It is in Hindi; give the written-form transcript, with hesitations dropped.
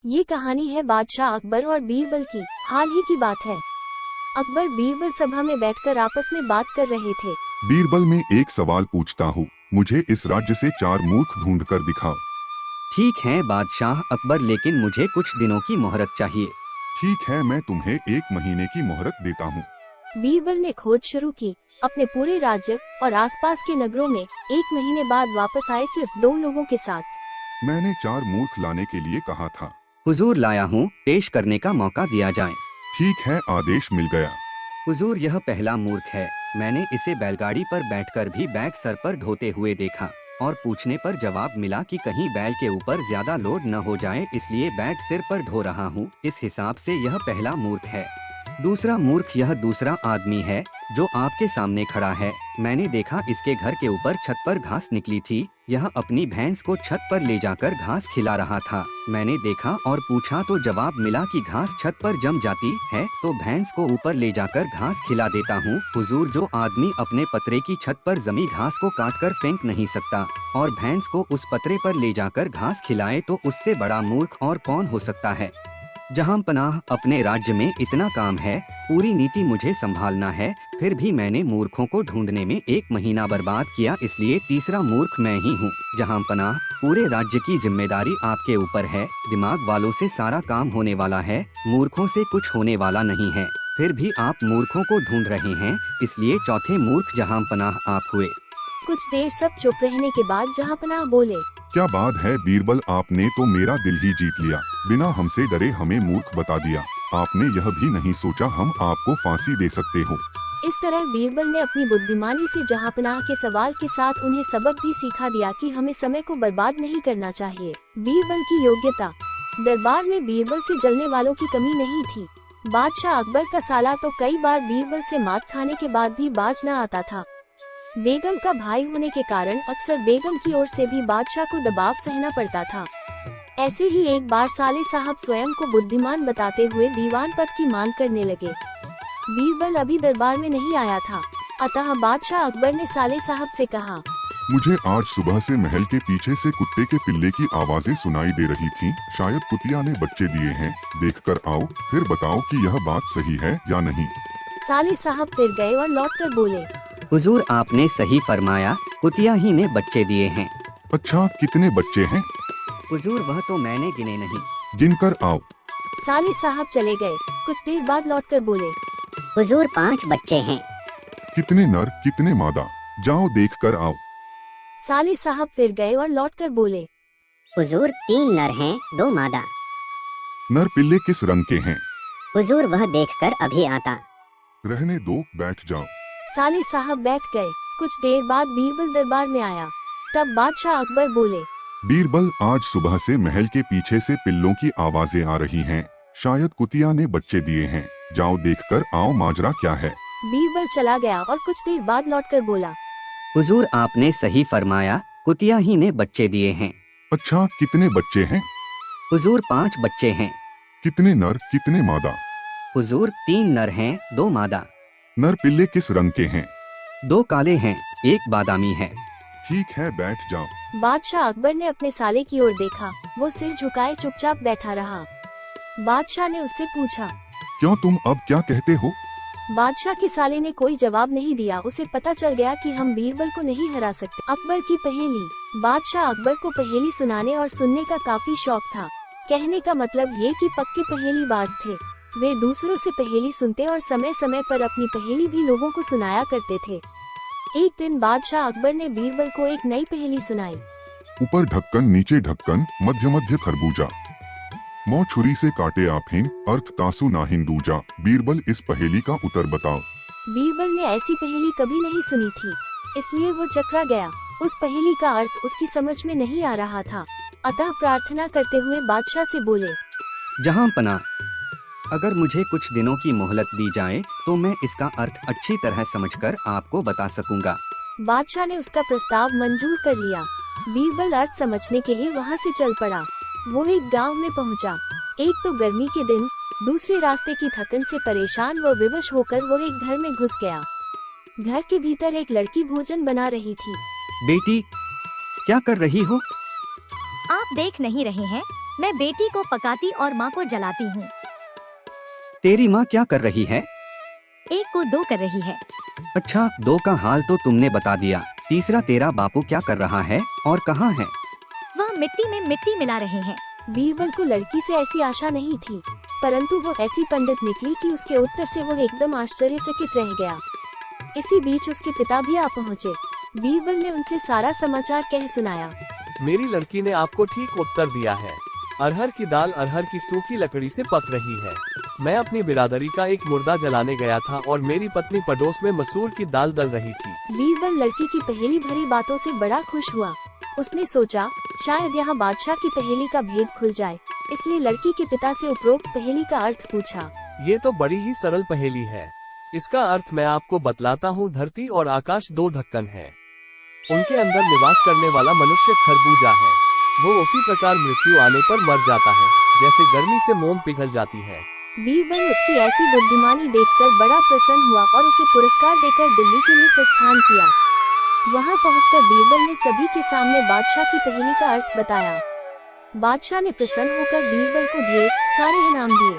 ये कहानी है बादशाह अकबर और बीरबल की। हाल ही की बात है। अकबर बीरबल सभा में बैठकर आपस में बात कर रहे थे। बीरबल, मैं एक सवाल पूछता हूँ, मुझे इस राज्य से 4 मूर्ख ढूंढ कर दिखाओ। ठीक है बादशाह अकबर, लेकिन मुझे कुछ दिनों की मोहलत चाहिए। ठीक है, मैं तुम्हें 1 महीने की मोहलत देता हूँ। बीरबल ने खोज शुरू की। अपने पूरे राज्य और आसपास के नगरों में 1 महीने बाद वापस आए सिर्फ 2 लोगों के साथ। मैंने 4 मूर्ख लाने के लिए कहा था। हुजूर लाया हूँ, पेश करने का मौका दिया जाए। ठीक है, आदेश मिल गया। हुजूर, यह पहला मूर्ख है। मैंने इसे बैलगाड़ी पर बैठकर भी बैग सर पर ढोते हुए देखा और पूछने पर जवाब मिला कि कहीं बैल के ऊपर ज्यादा लोड न हो जाए, इसलिए बैग सिर पर ढो रहा हूँ। इस हिसाब से यह पहला मूर्ख है। दूसरा मूर्ख यह दूसरा आदमी है जो आपके सामने खड़ा है। मैंने देखा इसके घर के ऊपर छत पर घास निकली थी। यह अपनी भैंस को छत पर ले जाकर घास खिला रहा था। मैंने देखा और पूछा तो जवाब मिला कि घास छत पर जम जाती है तो भैंस को ऊपर ले जाकर घास खिला देता हूँ। हुजूर, जो आदमी अपने पतरे की छत पर जमी घास को काटकर फेंक नहीं सकता और भैंस को उस पतरे पर ले जाकर घास खिलाए तो उससे बड़ा मूर्ख और कौन हो सकता है। जहां पनाह, अपने राज्य में इतना काम है, पूरी नीति मुझे संभालना है, फिर भी मैंने मूर्खों को ढूंढने में 1 महीना बर्बाद किया, इसलिए तीसरा मूर्ख मैं ही हूँ। जहां पनाह, पूरे राज्य की जिम्मेदारी आपके ऊपर है। दिमाग वालों से सारा काम होने वाला है, मूर्खों से कुछ होने वाला नहीं है। फिर भी आप मूर्खों को ढूंढ रहे हैं, इसलिए चौथे मूर्ख जहां पनाह आप हुए। कुछ देर सब चुप रहने के बाद जहांपनाह बोले, क्या बात है बीरबल, आपने तो मेरा दिल ही जीत लिया। बिना हमसे डरे हमें मूर्ख बता दिया। आपने यह भी नहीं सोचा हम आपको फांसी दे सकते हो। इस तरह बीरबल ने अपनी बुद्धिमानी से जहांपनाह के सवाल के साथ उन्हें सबक भी सिखा दिया कि हमें समय को बर्बाद नहीं करना चाहिए। बीरबल की योग्यता। दरबार में बीरबल से जलने वालों की कमी नहीं थी। बादशाह अकबर का साला तो कई बार बीरबल से मात खाने के बाद भी बाज न आता था। बेगम का भाई होने के कारण अक्सर बेगम की ओर से भी बादशाह को दबाव सहना पड़ता था। ऐसे ही एक बार साले साहब स्वयं को बुद्धिमान बताते हुए दीवान पद की मांग करने लगे। बीरबल अभी दरबार में नहीं आया था, अतः बादशाह अकबर ने साले साहब से कहा, मुझे आज सुबह से महल के पीछे से कुत्ते के पिल्ले की आवाजें सुनाई दे रही थीं। शायद कुतिया ने बच्चे दिए हैं। देखकर आओ, फिर बताओ कि यह बात सही है या नहीं। साले साहब फिर गए और लौटकर बोले, हुजूर, आपने सही फरमाया, कुतिया ही ने बच्चे दिए हैं। अच्छा, कितने बच्चे हैं? हुजूर, वह तो मैंने गिने नहीं। गिनकर आओ। साले साहब चले गए। कुछ देर बाद लौटकर बोले, हुजूर, 5 बच्चे हैं। कितने नर कितने मादा? जाओ देख कर आओ। साले साहब फिर गए और लौटकर बोले, हुजूर, 3 नर हैं, 2 मादा। नर पिल्ले किस रंग के हैं? हुजूर, वह देखकर अभी आता। रहने दो, बैठ जाओ। साले साहब बैठ गए। कुछ देर बाद बीरबल दरबार में आया। तब बादशाह अकबर बोले, बीरबल, आज सुबह से महल के पीछे से पिल्लों की आवाजें आ रही हैं। शायद कुतिया ने बच्चे दिए हैं। जाओ देखकर आओ, माजरा क्या है। बीरबल चला गया और कुछ देर बाद लौटकर बोला, हुजूर, आपने सही फरमाया, कुतिया ही ने बच्चे दिए हैं। अच्छा, कितने बच्चे हैं? हुजूर, 5 बच्चे हैं। कितने नर कितने मादा? हुजूर, 3 नर हैं, 2 मादा। नर पिल्ले किस रंग के हैं? 2 काले हैं, 1 बादामी है। ठीक है, बैठ जाओ। बादशाह अकबर ने अपने साले की ओर देखा। वो सिर झुकाए चुपचाप बैठा रहा। बादशाह ने उससे पूछा, क्यों, तुम अब क्या कहते हो? बादशाह के साले ने कोई जवाब नहीं दिया। उसे पता चल गया कि हम बीरबल को नहीं हरा सकते। अकबर की पहेली। बादशाह अकबर को पहेली सुनाने और सुनने का काफी शौक था। कहने का मतलब ये कि पक्के पहेलीबाज थे। वे दूसरों से पहेली सुनते और समय समय पर अपनी पहेली भी लोगों को सुनाया करते थे। एक दिन बादशाह अकबर ने बीरबल को एक नई पहेली सुनाई। ऊपर ढक्कन नीचे ढक्कन, मध्य मध्य खरबूजा। मौ छुरी से काटे आफीन, अर्थ तासु नाहिन दूजा। बीरबल, इस पहेली का उत्तर बताओ। बीरबल ने ऐसी पहेली कभी नहीं सुनी थी, इसलिए वो चकरा गया। उस पहेली का अर्थ उसकी समझ में नहीं आ रहा था, अतः प्रार्थना करते हुए बादशाह से बोले, जहां पना, अगर मुझे कुछ दिनों की मोहलत दी जाए तो मैं इसका अर्थ अच्छी तरह समझकर आपको बता सकूंगा। बादशाह ने उसका प्रस्ताव मंजूर कर लिया। बीरबल अर्थ समझने के लिए वहाँ से चल पड़ा। वो एक गांव में पहुँचा। एक तो गर्मी के दिन, दूसरे रास्ते की थकन से परेशान व विवश होकर वो एक घर में घुस गया। घर के भीतर एक लड़की भोजन बना रही थी। बेटी, क्या कर रही हो? आप देख नहीं रहे हैं, मैं बेटी को पकाती और माँ को जलाती हूँ। तेरी माँ क्या कर रही है? एक को दो कर रही है। अच्छा, दो का हाल तो तुमने बता दिया। तीसरा तेरा बापू क्या कर रहा है और कहाँ है? वह मिट्टी में मिट्टी मिला रहे हैं। बीरबल को लड़की से ऐसी आशा नहीं थी, परंतु वो ऐसी पंडित निकली कि उसके उत्तर से वो एकदम आश्चर्यचकित रह गया। इसी बीच उसके पिता भी आ पहुँचे। बीरबल ने उनसे सारा समाचार कह सुनाया। मेरी लड़की ने आपको ठीक उत्तर दिया है। अरहर की दाल अरहर की सूखी लकड़ी से पक रही है। मैं अपनी बिरादरी का एक मुर्दा जलाने गया था और मेरी पत्नी पड़ोस में मसूर की दाल दल रही थी। बीरबल लड़की की पहेली भरी बातों से बड़ा खुश हुआ। उसने सोचा शायद यहाँ बादशाह की पहेली का भेद खुल जाए, इसलिए लड़की के पिता से उपरोक्त पहेली का अर्थ पूछा। ये तो बड़ी ही सरल पहेली है। इसका अर्थ मैं आपको बतलाता हूँ। धरती और आकाश दो ढक्कन हैं। उनके अंदर निवास करने वाला मनुष्य खरबूजा है। वो उसी प्रकार मृत्यु आने पर मर जाता है जैसे गर्मी से मोम पिघल जाती है। बीरबल उसकी ऐसी बुद्धिमानी देखकर बड़ा प्रसन्न हुआ और उसे पुरस्कार देकर दिल्ली के लिए प्रस्थान किया। वहां पहुंचकर बीरबल ने सभी के सामने बादशाह की पहेली का अर्थ बताया। बादशाह ने प्रसन्न होकर बीरबल को ढेर सारे इनाम दिए।